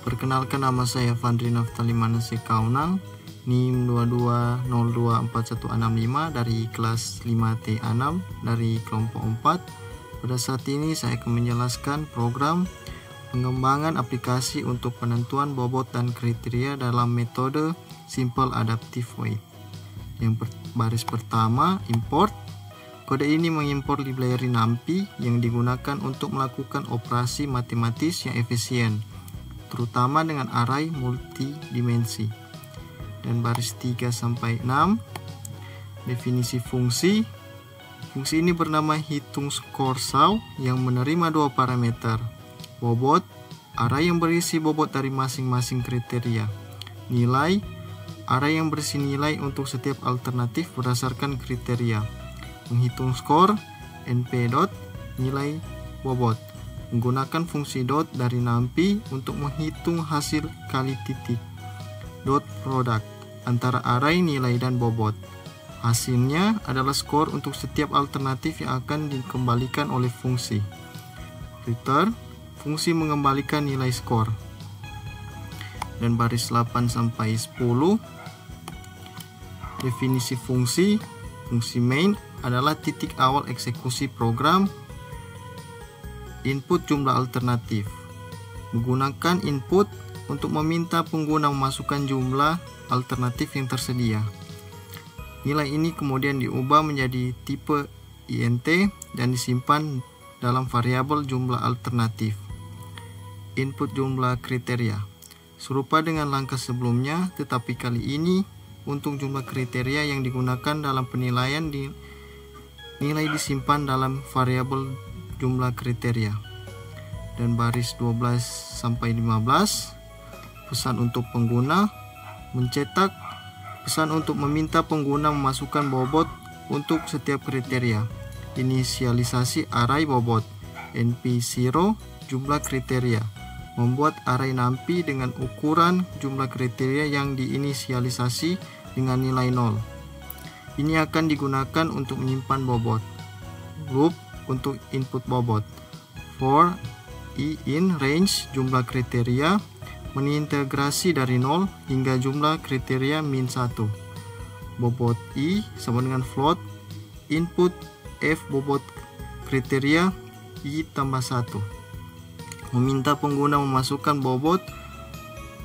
Perkenalkan, nama saya Fandri Naftali Manase Kaunang, NIM 22024165 dari kelas 5T6 dari kelompok 4. Pada saat ini saya akan menjelaskan program pengembangan aplikasi untuk penentuan bobot dan kriteria dalam metode Simple Adaptive Weight. Yang baris pertama, import. Kode ini mengimpor library NumPy yang digunakan untuk melakukan operasi matematis yang efisien, terutama dengan array multidimensi. Dan baris 3 sampai 6, definisi fungsi. Fungsi ini bernama hitung skor SAW yang menerima dua parameter, bobot, array yang berisi bobot dari masing-masing kriteria, nilai, array yang berisi nilai untuk setiap alternatif berdasarkan kriteria, menghitung skor, np dot, nilai bobot, menggunakan fungsi dot dari NumPy untuk menghitung hasil kali titik, dot product antara array, nilai, dan bobot. Hasilnya adalah skor untuk setiap alternatif yang akan dikembalikan oleh fungsi. Return, fungsi mengembalikan nilai skor. Dan baris 8 sampai 10, definisi fungsi. Fungsi main adalah titik awal eksekusi program. Input jumlah alternatif. Menggunakan input untuk meminta pengguna memasukkan jumlah alternatif yang tersedia. Nilai ini kemudian diubah menjadi tipe int dan disimpan dalam variabel jumlah alternatif. Input jumlah kriteria. Serupa dengan langkah sebelumnya, tetapi kali ini untuk jumlah kriteria yang digunakan dalam penilaian nilai disimpan dalam variabel jumlah kriteria. Dan baris 12 sampai 15, pesan untuk pengguna, mencetak pesan untuk meminta pengguna memasukkan bobot untuk setiap kriteria. Inisialisasi array bobot, np0 jumlah kriteria. Membuat array NumPy dengan ukuran jumlah kriteria yang diinisialisasi dengan nilai 0. Ini akan digunakan untuk menyimpan bobot. Loop untuk input bobot. For i in range jumlah kriteria, mengintegrasi dari 0 hingga jumlah kriteria min 1. Bobot i sama dengan float, input f bobot kriteria i tambah 1. Meminta pengguna memasukkan bobot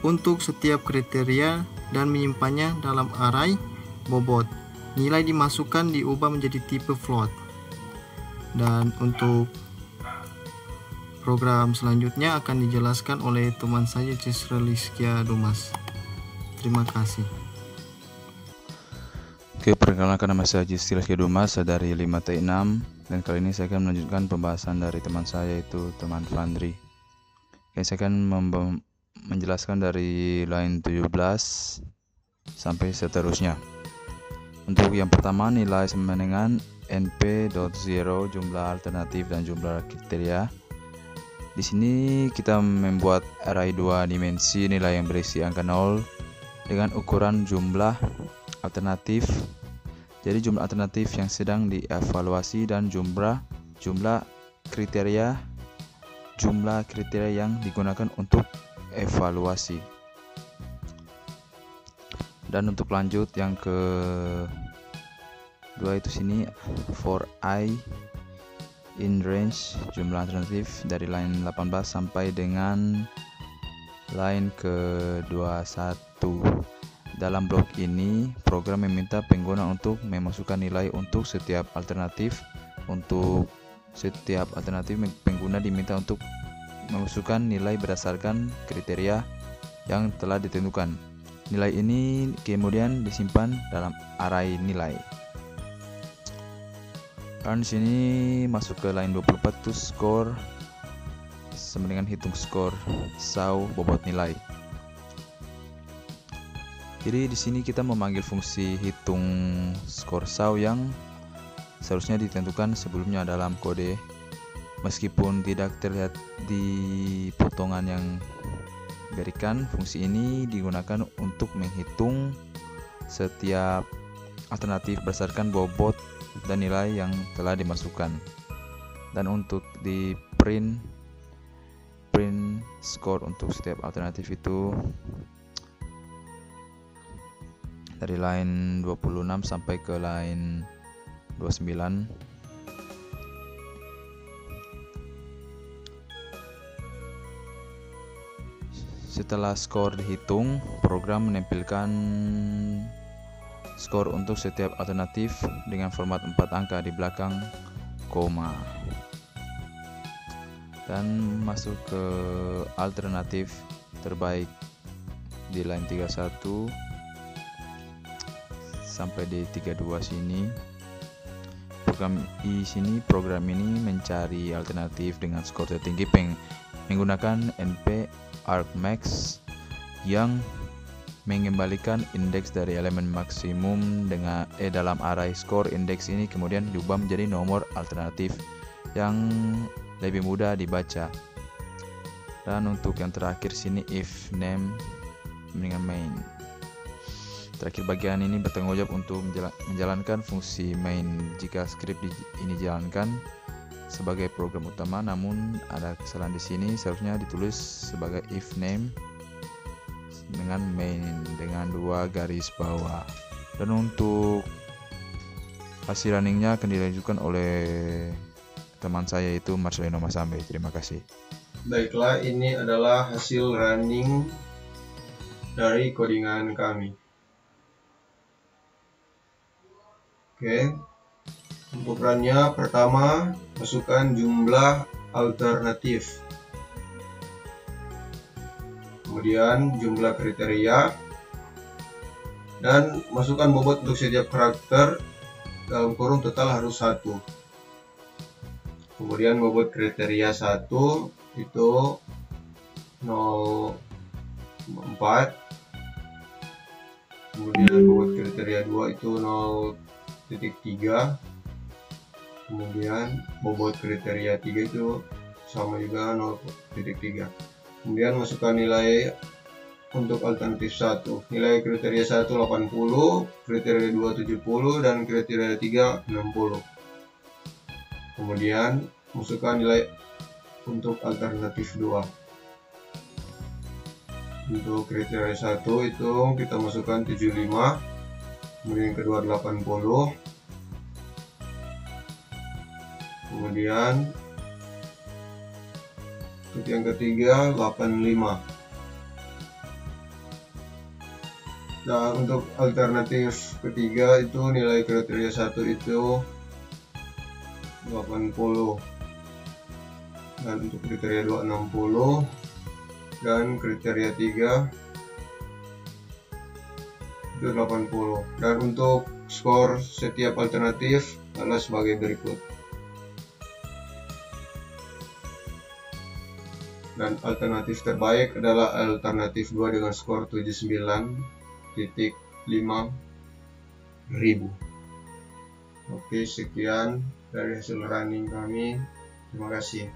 untuk setiap kriteria dan menyimpannya dalam array bobot. Nilai dimasukkan diubah menjadi tipe float. Dan untuk program selanjutnya akan dijelaskan oleh teman saya Cisreliskia Dumas. Terima kasih. Oke, perkenalkan, nama saya Cisreliskia Dumas, saya dari 5T6, dan kali ini saya akan melanjutkan pembahasan dari teman saya, yaitu teman Fandri. Oke, saya akan menjelaskan dari line 17 sampai seterusnya. Untuk yang pertama, nilai sama dengan np.0 jumlah alternatif dan jumlah kriteria. Di sini kita membuat array 2 dimensi nilai yang berisi angka 0 dengan ukuran jumlah alternatif. Jadi jumlah alternatif yang sedang dievaluasi dan jumlah kriteria yang digunakan untuk evaluasi. Dan untuk lanjut yang kedua itu sini for I in range jumlah alternatif dari line 18 sampai dengan line ke-21. Dalam blok ini program meminta pengguna untuk memasukkan nilai untuk setiap alternatif. Untuk setiap alternatif pengguna diminta untuk memasukkan nilai berdasarkan kriteria yang telah ditentukan. Nilai ini kemudian disimpan dalam array nilai. Dan di sini masuk ke line 24 itu skor sama dengan hitung skor SAW bobot nilai. Jadi di sini kita memanggil fungsi hitung skor SAW yang seharusnya ditentukan sebelumnya dalam kode. Meskipun tidak terlihat di potongan yang diberikan, fungsi ini digunakan untuk menghitung setiap alternatif berdasarkan bobot dan nilai yang telah dimasukkan. Dan untuk di print skor untuk setiap alternatif itu dari line 26 sampai ke line 29. Setelah skor dihitung, program menampilkan skor untuk setiap alternatif dengan format 4 angka di belakang koma. Dan masuk ke alternatif terbaik di line 31 sampai di 32 sini. Program ini mencari alternatif dengan skor tertinggi menggunakan NP Argmax yang mengembalikan indeks dari elemen maksimum dalam array skor. Indeks ini kemudian diubah menjadi nomor alternatif yang lebih mudah dibaca. Dan untuk yang terakhir sini if name dengan main. Terakhir bagian ini bertanggung jawab untuk menjalankan fungsi main. Jika script ini dijalankan sebagai program utama, namun ada kesalahan di sini, seharusnya ditulis sebagai if name dengan main dengan 2 garis bawah. Dan untuk hasil runningnya akan dilanjutkan oleh teman saya yaitu Marcelino Masambe. Terima kasih. Baiklah, ini adalah hasil running dari codingan kami. Oke, untuk runnya pertama masukkan jumlah alternatif, kemudian jumlah kriteria, dan masukkan bobot untuk setiap karakter dalam kurung total harus 1. Kemudian bobot kriteria 1 itu 0,4, kemudian bobot kriteria 2 itu 0,3, kemudian bobot kriteria 3 itu sama juga 0,3. Kemudian masukkan nilai untuk alternatif 1. Nilai kriteria 1 80, kriteria 2 70, dan kriteria 3 60. Kemudian masukkan nilai untuk alternatif 2. Untuk kriteria 1 itu kita masukkan 75, kemudian yang kedua 80, kemudian untuk yang ketiga 85. Nah, untuk alternatif ketiga itu nilai kriteria 1 itu 80, dan untuk kriteria 2 60, dan kriteria 3 itu 80. Dan untuk skor setiap alternatif adalah sebagai berikut. Dan alternatif terbaik adalah alternatif 2 dengan skor 79.5000. Oke, sekian dari hasil running kami. Terima kasih.